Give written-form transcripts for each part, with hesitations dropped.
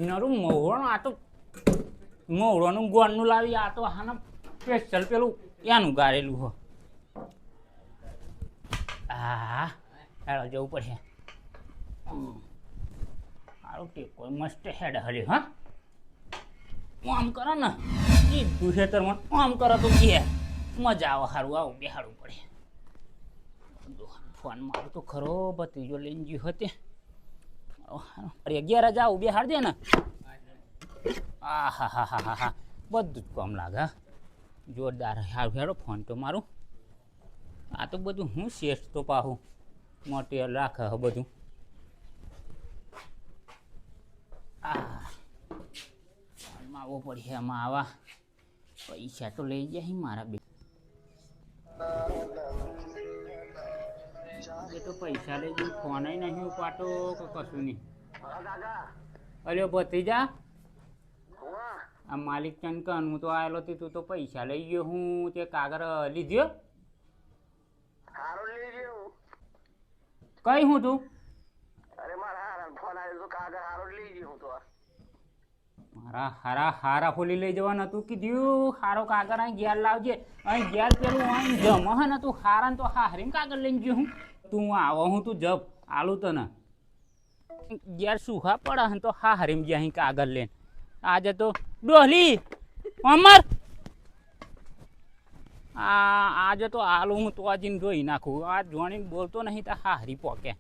નરું મોહણ આ તો મોહળોનું ગોળનું લાવી આ તો હાને સ્પેશિયલ પેલું એનું ગાળેલું હો હા ચાલો જવું પડશે સારું કે કોઈ મસ્ત હેડ હલ્યું હા આમ કરો ને સીધું ખેતરમાં આમ કરો તો કે મજા આવે સારું આવું બેહાડવું પડે ફોન મારું તો ખરો ભત્રીજો લઈને ગયો હતો 11 જ આવું બેહાડ દે ને આ હા હા હા હા હા બધું જ કામ લાગે જોરદાર સારું હેડો ફોન તો મારું આ તો બધું હું શેષ તો પાહું મટીરિયલ રાખે હ બધું આવો પડશે એમાં આવા પૈસા તો લઈ જાય મારા બે તો પૈસા લઈ જઈને ફોન નહીં ઉપાડતો કે કશું નહીં અલ્યો ભત્રીજા આ માલિક ચંકન હું તો આવેલો હતી તું તો પૈસા લઈ ગયો હું તે કાગળ લીધો કઈ હું તું મારા હારા ફોલી લઈ જવાનું હતું કીધું હારો કાગળ અહીં ઘેર લાવજે અહીં ઘેર પેલું અહીં જમ હે ને તું હારા તો હારીને કાગળ લઈને ગયો હું તું આવો હું તું જબ આલું તને ઘેર સુખા પડે હે તો હારીમ ગયા અહીં કાગળ લઈને આજે તો ડોહલી અમર આજે તો આલું હું તો આજીને ધોઈ નાખું આ જોણીને બોલતો નહીં તો હારી પોકે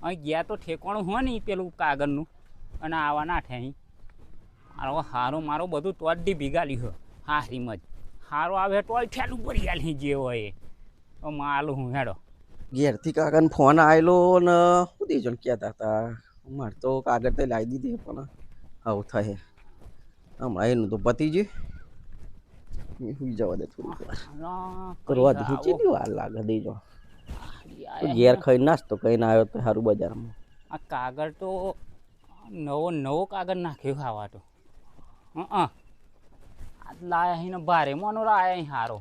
અહીં ગયા તો ઠેકાણું હોય ને પેલું કાગળનું અને આવા ના ઠે અહીં મારો હારો મારો બધું તોડી ભીગાલી હોય હારીમ જ હારો આવે તોય ઠેલું પડી આલી જે હોય એ માલું હું હેડો ઘેરથી કાકાને ફોન આવેલો ને શું દેજો ને કહેતા હતા મારે તો કાગળ તો લાવી દીધી પણ આવું થાય હમણાં એનું તો પતી ગયું સુઈ જવા દે થોડું કરવા દે કેટલી વાર લાગે દેજો ઘેર ખાઈ નાસ્તો કહીને આવ્યો તો સારું બજારમાં આ કાગળ તો નવો કાગળ નાખ્યો ખાવા તો આ લાયા અહીં ભારે મોનો લાયા અહીં સારો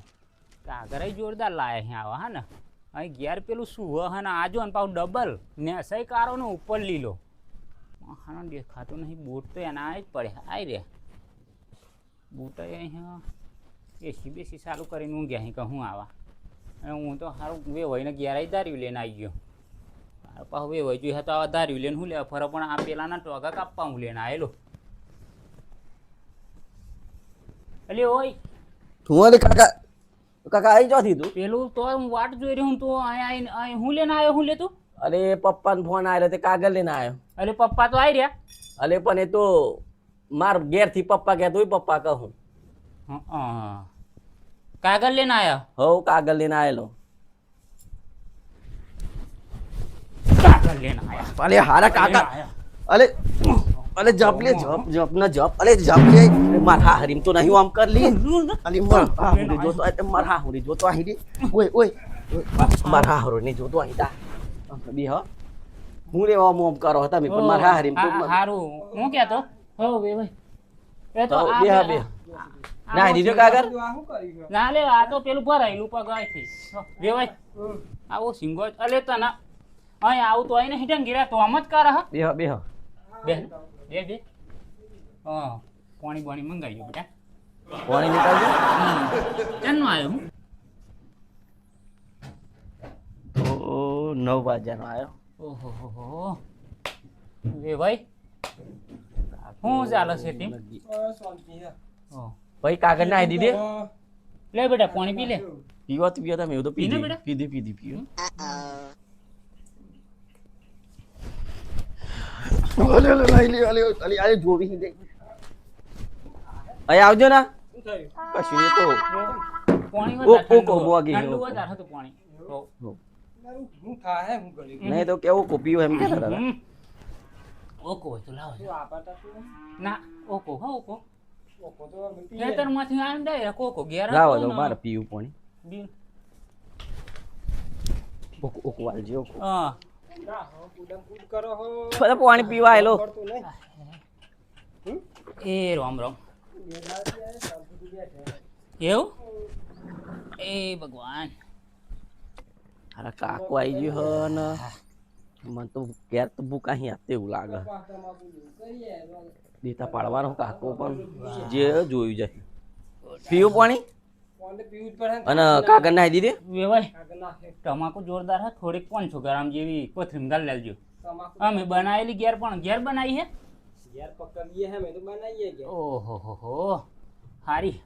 કાગળ જોરદાર લાયા અહીં આવા હા ને અહીં ઘેર પેલું શું હા ને આજો ને પાછું ડબલ ને સહી કારો ને ઉપર લીલો હા દેખાતો નહીં બૂટ તો એના જ પડે આઈ રે બૂટ અહીંયા એસી બેસી સારું કરીને ઊંઘ્યા અહીં કહું આવા અને હું તો સારું વેવાઈને ઘેર આવી ધાર્યું લઈને આવી ગયો પાછું વેવાઈ જોઈએ તો આવા ધાર્યું લઈને હું લેવા ફરો પણ આ પેલાના ટોગા કાપવા હું લઈને આવેલો એટલે ઓય તું કાકા કાકા આવી જોથી તું પેલું તો હું વાટ જોઈ રહ્યો હું તો અહીંયા હું લઈને આવ્યો હું લેતું અરે પપ્પાનો ફોન આવેલો તે કાગળ લઈને આવ્યો અરે પપ્પા તો આવી રહ્યા અરે પણ એ તો માર ઘેરથી પપ્પા કહેતો હોય પપ્પા કહું કાગળ લઈને આવ્યા હવ કાગળ લઈને આવેલો કાગળ લઈને આવ્યા અરે હારા કાકા અરે અરે જપ લે જપ ના જપ અરે જપ લે મારા હરીમ તો નહીં આમ કર લી અલી મર હું જોતો આ મારા હું જોતો આહી રે ઓય મારા હરો ને જોતો આહી તા બી હ હું રે ઓમ કરો હતા મે પણ મારા હરીમ તો હારું હું કહેતો હો બે ભાઈ એ તો બે ના દીધો કાગળ ના લે આ તો પેલું ભરાયેલું પગાય થી બે ભાઈ આવો સિંગો અલે તને અહીં આવું તો આઈને હિટન ગીરા તો આમ જ કર હ બે હા પાણી બાણી મંગાવી ગયો બેટા પાણી નીકાળજો કેનો આવ્યો હું તો 9 વાગ્યાનો આવ્યો ઓહો એ ભાઈ હું ચાલે છે ટીમ ભાઈ કાગળ ના દીધે લે બેટા પાણી પી લે પીવો તો પીવો તમે એવું તો પીધી પીવો અલે જોવી દે અહીં આવજો ના કશું નહીં તો પાણી ઓ મોગી ઠંડુ વધારે હતું પાણી હું થાય હું કરી નહીં તો કેવું કોપીઓ એમ કે દાદા ઓકો હોય તો લાવો ના ઓકો હા ઓકો ખેતરમાંથી આવીને ડાયરેક્ટ ઓકો ઘેર લાવો તો મારે પીવું પાણી બી ઓકો વાલજી ઓકો હા ના હો કુડમ કુડ કરો હો બધા પાણી પીવા આવેલો કરતું નહીં એ રામ એવું એ ભગવાન અરે કાકો આવી ગયો હો ને મને તો ઘેર તો ભૂખ અહીં આપતે એવું લાગે દેતા પાડવાનો કાકો પણ જે જોયું જાય પીવું પાણી કોને પીવું જ પડે ને? અને કાગળ નાખી દીધી વેવાય કાગળ નાખે. તમાકુ જોરદાર હે, થોડીક 500 ગ્રામ જેવી કોથમીર ગાળ લેજો. તમાકુ અમે બનાવેલી ઘેર પણ ઘેર બનાવી હે. ઘેર પકડીએ હે, મેં તો બનાવીએ ઘેર. ઓહો હો હો, હારી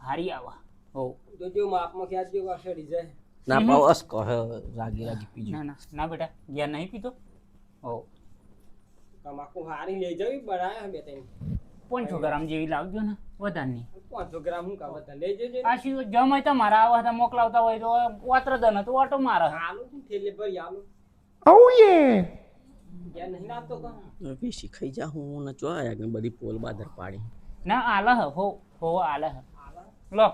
હારી આવા. હો જોજો માપમાં ક્યાં જેવું આ સડી જાય. ના પાવ અસ કહે રાગી રાગી પીજો ના ના ના બેટા, ઘેર નહીં પીતો. હો તમાકુ હારી લઈ જવી બનાવે હે બે ત્રણ. 500 ગ્રામ જેવી લાવજો ને, વધારે નહીં. 500 ગ્રામ હું કા બધા લઈ જજે. પાછી જમાય તમારા આવા હતા મોકલાવતા હોય તો વાત્ર દન તો ઓટો મારે. આલુ છે થેલે ભરી આલુ. ઘેર નહીં નાખતો કાં? પીસી ખાઈ જા હું ને જો આયા કે બધી પોલ બાદર પાડી ના આલે હે, હો આલે હે. લો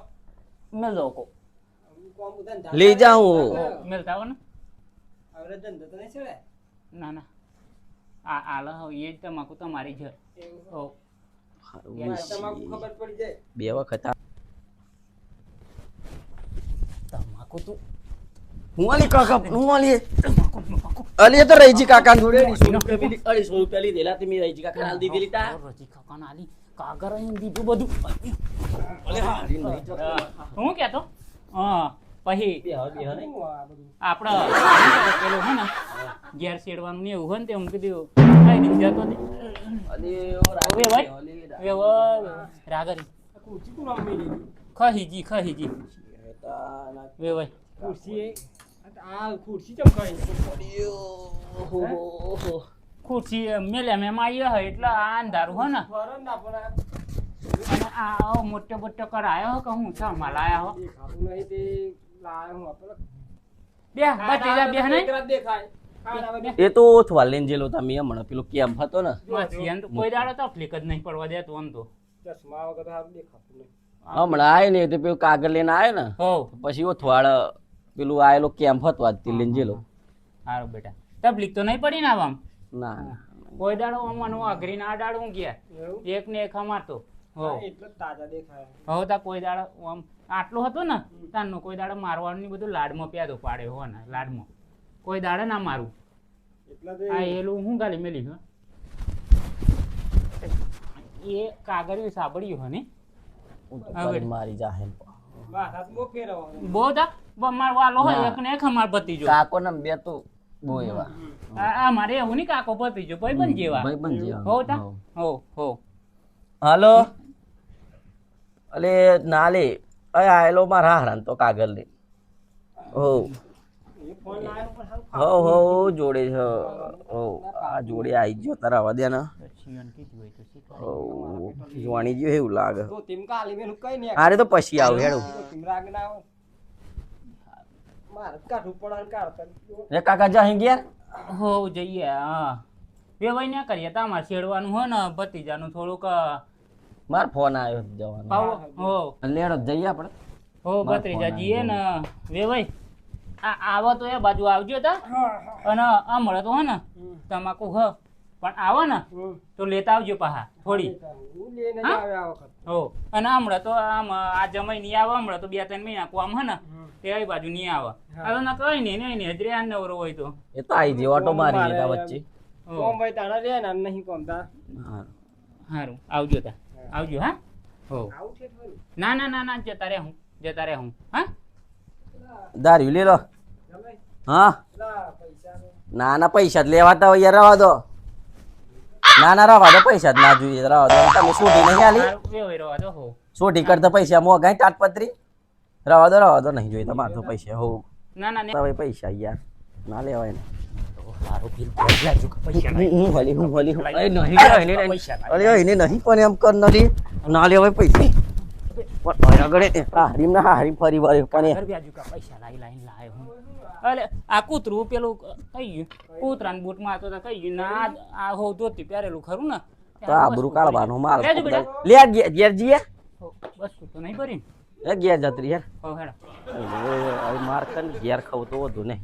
મેલ દો કો. હું કોમ બધાને લઈ જા હું મેલતા હો ને. હવે ધંધો તો નહીં છેડે. ના ના આ આલે હે, એ જ તમાકુ તમારી છે. એવું. હો તમાકુ ખબર પડી જાય. બે વખત તમાકુ તું હું આલી કાકા હું આલી તમાકુ અલી એ તો રહીજી કાકા જોડે 250 રૂપિયા લીધેલા તે મે રહીજી કાકા હાલ દીધી લીતા રજી કાકા ના આલી કાગર અહીં દીધું બધું. અલે હારી નહીં તો હું કહેતો હા પછી બે નહીં શું આ બધું? આપણે પેલું હે ને ઘેર શેડવાનું ને એવું હોય ને તે હું કીધું કઈ નહીં જતો ને અલી હવે ભાઈ રાગરી આ ખુરશી કોણ આમ મેલી દીધી? ખહીજી વે ભાઈ ખુરશી એ આ ખુરશી ચમ ખાઈ? ખુરશી મેલે મેં આવ્યો હોય એટલે આ અંધારું હો ને ફરજ ના પડે. અને આ મોટો મોટો કરાયો કે હું સામા લાયા હો દેખાતું નહીં તે લાયો હું આપણે. બે બચી જા બે નહીં એકરાત દેખાય. ખાડા બધે. એ તો ઓથવા લઈને જેલો તમે હમણાં પેલો કેમ્પ હતો ને મચ્છી તો કોઈ દાડો તકલીફ જ નહીં પડવા દેતો આમ તો ચશ્મા વગર તો હારું દેખાતું નહીં. હમણાં આય ને તે પેલું કાગળ લઈને આવ્યો ને હો પછી ઓથવાળ પેલું આયેલો કેમ્પ હતો આજ તે લઈને જેલો સારું બેટા તકલીફ તો નહીં પડી ને આમ ના કોઈ દાડો અમાનું અઘરી ના દાડો ગયા એવું? એક ને એક અમારતો હો હા, એટલે જ તાજા દેખાય. હવે તા કોઈ દાડો આમ આટલું હતું ને તારનું કોઈ દાડો મારવાનું ની બધું લાડમાં પ્યાદો પાડે હો ને લાડમાં કોઈ દાડે ના મારું એટલે જ આ એલું હું ગાલી મેલી હો એ કાગળિયું સાંભળ્યું હો ને કરી મારી જાહે માથા તો બહુ ફેરવવાનું. બહુ તા માર વાલો હોય ના. એક ને એક અમાર ભતીજો કાકો ને બે તો બહુ એવા આ મારે એવું નહીં કાકો ભતીજો ભાઈ બન જેવા ભાઈબંધ જેવા. હો તા હો હો હાલો અલે ના લે અય આયેલો મારા હારાન તો કાગળ લે હો એ ફોન લાવ્યો પણ હારું હો હો જોડે છે હો આ જોડે આવી ગયો તારા આવા દે ને શિયાળ કીધું હોય તો શીખવાય. હો જોવાની જેવું એવું લાગે તો તેમ કાલી મેલું કઈ નહીં. આરે તો પછી આવ હેડો તેમ રાગ ના આવે. મારે કાઢવું પડે ને કાઢતા. એ કાકા જા હી ગયા હો જઈએ હા વેવાઈ ના કરીએ તમારે છેડવાનું હોય ને ભતીજાનું થોડુંક માર ફોન આવ્યો જવાનો હો લેડો જઈએ આપણે હો ભત્રીજા જઈએ ને વેવાઈ આ આવો તો એ બાજુ આવજો તા અને આ મળે તો હો ને તમાકુ હ પણ આવો ને તો લેતા આવજો પાહા થોડી હું લઈને જ હા? આવે આ વખત. હો અને હમણાં તો આમ આ જમાઈ નહીં આવે હમણાં તો 2-3 મહિના કોમ હે ને તે આ બાજુ નહીં આવે હવે ના કઈ નહીં હજરે આ નવરો હોય તો એ તો આવી જે ઓટો મારી લીધા વચ્ચે હો કોમ ભાઈ તારા રે ને નહીં કોમતા. હા. સારું આવજો તા આવજો હા હો આવું છે થોડું. ના ના ના ના જતા રહે હું હા દારી લે લો જમાઈ, હા લા પૈસા નો. ના ના પૈસા જ લેવાતા હોય યાર રવા દો ના ના રવા દો પૈસા જ ના જોઈએ રવા દો તમે સોટી નહીં આલી સારું વેવાઈ રહેવા દો હો સોટી કરતા પૈસા મોંઘાઈ તાટપત્રી રવા દો નહીં જોઈએ તમારે તો પૈસા હો ના ના હવે પૈસા યાર ના લેવાય ને સારું બિલ ભરજાજો કે પૈસા હું ભલી અરે નહીં અરે એને નહીં પણ એમ કર નથી ના લેવાય પૈસા પણ આગળ હારીમ ના હારીમ ફરી વળે પણ ઘર વ્યાજુ કા પૈસા લાઈ લાય હું અલે આ કૂતરું પેલું કઈ ગયું કૂતરાને બૂટ મારતો તો કઈ ગયું ના આ હો ધોતી પહેરેલું ખરું ને તો આબરૂ કાઢવાનું માર લેજો બેટા. લે ઘેર જઈએ હો, બસ તો નહીં ભરી એ ઘેર જતરી યાર હો હેડો હવે માર કર ઘેર ખાવ તો વધુ નહીં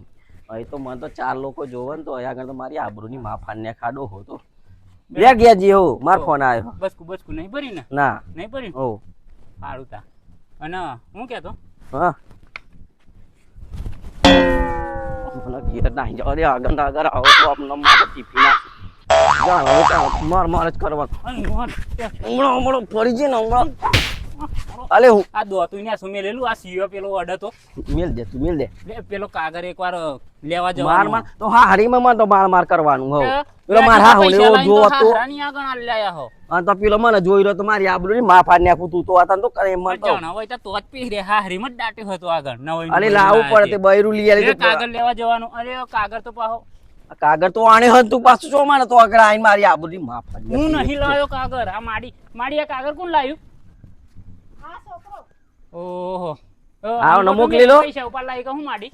હવે તો મને તો 4 લોકો જોવે ને તો અહીંયા આગળ તો મારી આબરૂની માફાને ખાડો હો તો લે ઘેર જી હો માર ફોન આવ્યો બસકુ નહીં ભરી ને ના નહીં ભરી હો સારું તા અને હું કહેતો હા મને ઘેર નાહી જાવ અરે આગળ ના આગળ આવો તો આપણે મારે ટીપી નાખ જાણો માર જ કરવાનું હમણાં ફરી છે ને હમણાં અલે હું આ દોતું ને સુમે લેલું આ સીઓ પેલો અડે તો મેલ દે તું મેલ દે પેલો કાગર એકવાર લેવા માર જવાનો માર તો હા હરીમાં તો માર કરવાનું હો પેલો માર હા હોને એવો જો તો હારાની આગળ આલ્યા હો આ તો પેલો મને જોઈ રહ્યો તો મારી આબરૂ ની માં ફાડ નાખું તું તો આ તને તો કરે એમ તો જણ હોય તો જ પી રે હા હરીમાં જ દાટ્યો હતો આગળ નવઈ અરે લાવું પડે તે બૈરું લઈ આલે કાગર લેવા જવાનું અરે કાગર તો પાહો કાગર તો આણે હન તું પાછું જો માને તો આગળ આઈને મારી આબરૂ ની માં ફાડ હું નહીં લાયો કાગર આ માડી આ કાગર કોણ લાવ્યું ઓહો આવો ને મોકલી લો પૈસા ઉપર લાવી કે હું માડી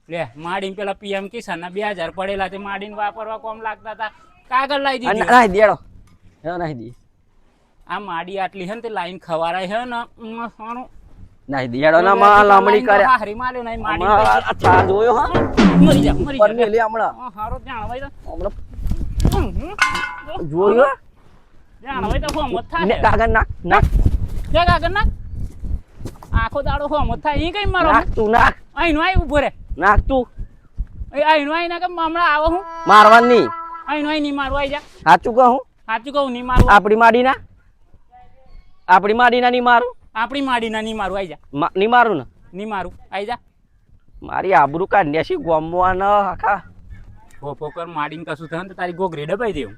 લે માડીને પેલા પીએમ કિસાન ના 2000 પડેલા તે માડીને વાપરવા કોમ લાગતા હતા કાગળ લાવી દીધી નાહી દેડો હે નાહી દી આ માડી આટલી હે ને તે લાઈન ખવારાય હે ને નાહી દેડો ના માં લામડી કરે હારી માર્યો નહીં માડી અચ્છા જોયો હા મરી જા પર લે હમણાં હારો જાણ ભાઈ હમણાં જોયો જાણ ભાઈ તો હોમ થાય ને કાગળ નાખ નાખ કે કાગળ નાખ આખો દાડો હોમ થાય ઈ કઈ મારો નાખ તું નાખ આઈનો આઈ ઉભો રે નાખ તું આઈનો આઈ ના કે હમણાં આવો હું મારવાની આઈનો આઈ ની મારું આઈ જા સાચું કહું સાચું કહું ની મારું આપણી માડીના ની મારું આપણી માડીના ની મારું આઈ જા ની મારું ને ની મારું આઈ જા મારી આબરૂ કાઢ્યા છે ગોમવા ન આખા ફોફો કર માડીને કશું થાય ને તો તારી ગોગરી દબાઈ દેવું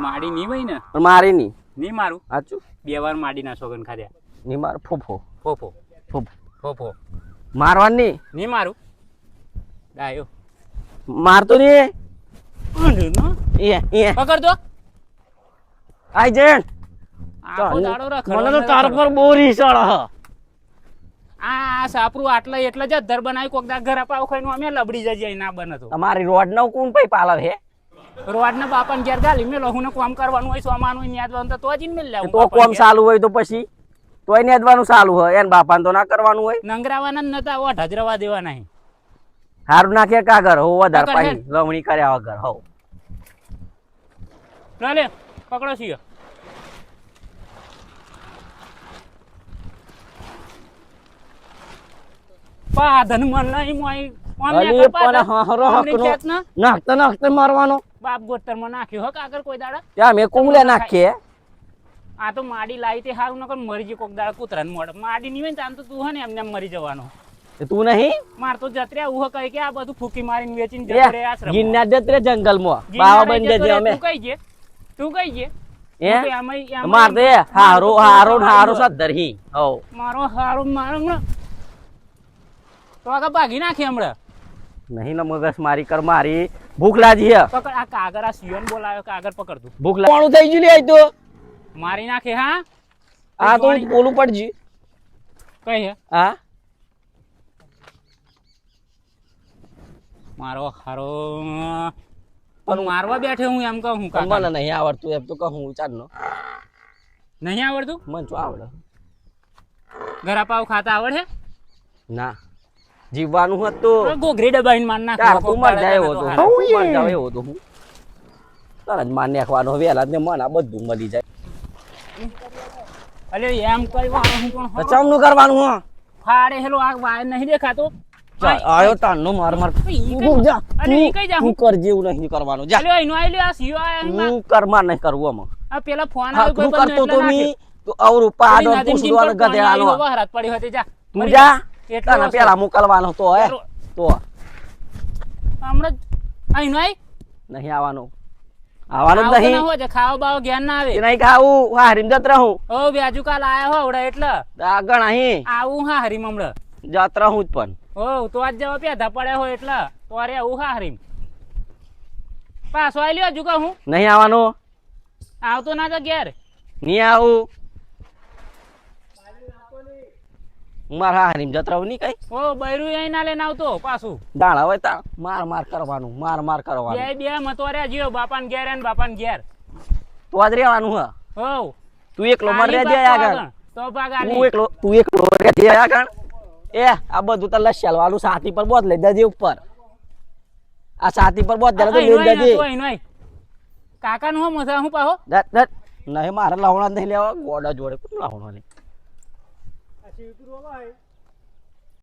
માડી ની વઈ ને મારી ની ની મારું સાચું 2 વાર માડીના સોગન ખાધ્યા ની માર ફોફો ફોફો ફોફો ફોફો મારવાની ની મારું ડાયો મારતો ને એ પકડ દો આઈ જેન આખો દાડો રખડો મને તો તાર પર બોરી સળ હ આ સાપરું આટલા એટલે જ ધર બનાવી કોક દા ઘર અપાવ ખાઈને અમે લબડી જજે ના બને તો તમારી રોડ નો કોણ પઈ પાલવ હે રોડ ને બાપાને ઘેર ગાલી મેલો હું કામ કરવાનું હોય સોમાનું ન્યાદવાનું તો જ મેલ લેવું તો કોમ ચાલુ હોય તો પછી તોય નેદવાનું ચાલુ હોય એને બાપાને તો ના કરવાનું હોય નંગરાવાના નતા ઓઠ હજરવા દેવા નહીં હારું નાખે કાગર હો વધારે પાઈ લવણી કર્યા વગર હો લે પકડો છીએ પાધન મન નહીં મોય અલી પણ હારો હકનો નાખતા નાખતા મારવાનો બાપ ગોતર માં નાખ્યો હો કાગર કોઈ દાડા ત્યાં મે કોંગલે નાખીએ આ તો માડી લાવી તે હારું નકર મરી જ કોક દાડા કૂતરાને મોડ માડી ની હોય ને તો તું હે ને એમને મરી જવાનો તું નહીં માર તો જત્રે ઉહ કહે કે આ બધું ફૂકી મારીને વેચીને જત્રે આશ્રમ ગિન્ના જત્રે જંગલમાં બાવા બન જજે અમે તું કઈ જે એ માર દે હારો સદરહી હો મારો હારો મારો તો આગા ભાગી નાખી હમણાં નહીં ને મગસ મારી કર મારી ભૂખ લાગી હે પકડ આ કાગર આ સિયોન બોલાયો કાગર પકડ તું ભૂખ લાગી કોણ થઈ ગયું લે આઈ તો મારી નાખે હા આ તો બોલું પડજી કઈ હે હા મારો હારો પણ મારવા બેઠે હું એમ કહું કાકા મને નહીં આવડતું એમ તો કહું ચાલનો નહીં આવડતું મને શું આવડે ઘરા પાવ ખાતા આવડે ના જીવવાનું હતું ગોગરી દબાઈને માર નાખ તું મર જાય એવો તો મર જાવ એવો તો હું તરત માર નાખવાનો વેલા ને મને બધું મળી જાય અલે એમ કઈવાનું હું પણ તો ચમનું કરવાનું હો ફાડે હેલો આ વાય નહીં દેખાતો આયો તાનો માર માર જા અરે ઈ કઈ જા હું કર જેવું નહીં કરવાનું જા અલે એનો આઈ લે આ સીઓ આયા હું કરમાર નહીં કરવું આમાં આ પેલા ફોન આવ્યો તું કોઈ કરતો તો મી તો અવરું પાડો પૂછડો ગધે હાલો વહરાત પડી હતી જા તું જા તને પેલા મોકલવાનો તો હે તો હમણાં આઈનો આઈ નહીં આવવાનું આવવાનું જ નહીં હો જે ખાવા બાવ જ્ઞાન ના આવે નહીં ખાવું હા હરીમ જત રહું ઓ વ્યાજુ કાલ આયા હો આવડે એટલે આગળ અહીં આવું હા હરીમ હમણાં જત રહું જ પણ ઓ તો આજ જવા પેધા પડ્યા હોય એટલે તો અરે આવું હા હરીમ પાછો આઈ લ્યો હજુ કહું નહીં આવવાનું આવતો ના તો ઘેર નહીં આવું મારા હરીમ જત રહું નહીં કઈ ઓ બૈરું અહીં ના લઈને આવતો પાછું દાણા હોય તા માર કરવાનું માર કરવાનું બે મતવારે જીઓ બાપાને ઘેર ને બાપાને ઘેર તો આજ રહેવાનું હ હો તું એકલો મર રહેજે આગળ તો ભાગ તું એકલો રહેજે આગળ એ આ બધું તો લસ્યાલ વાળું સાથી પર બોધ લઈ દેજે ઉપર આ સાથી પર બોધ દે તો લઈ દેજે કાકા નું હો મસા હું પાહો નહીં મારે લાવણા નહીં લેવા ગોડા જોડે કોણ લાવવાનો નહીં આ શિવપુર વાળા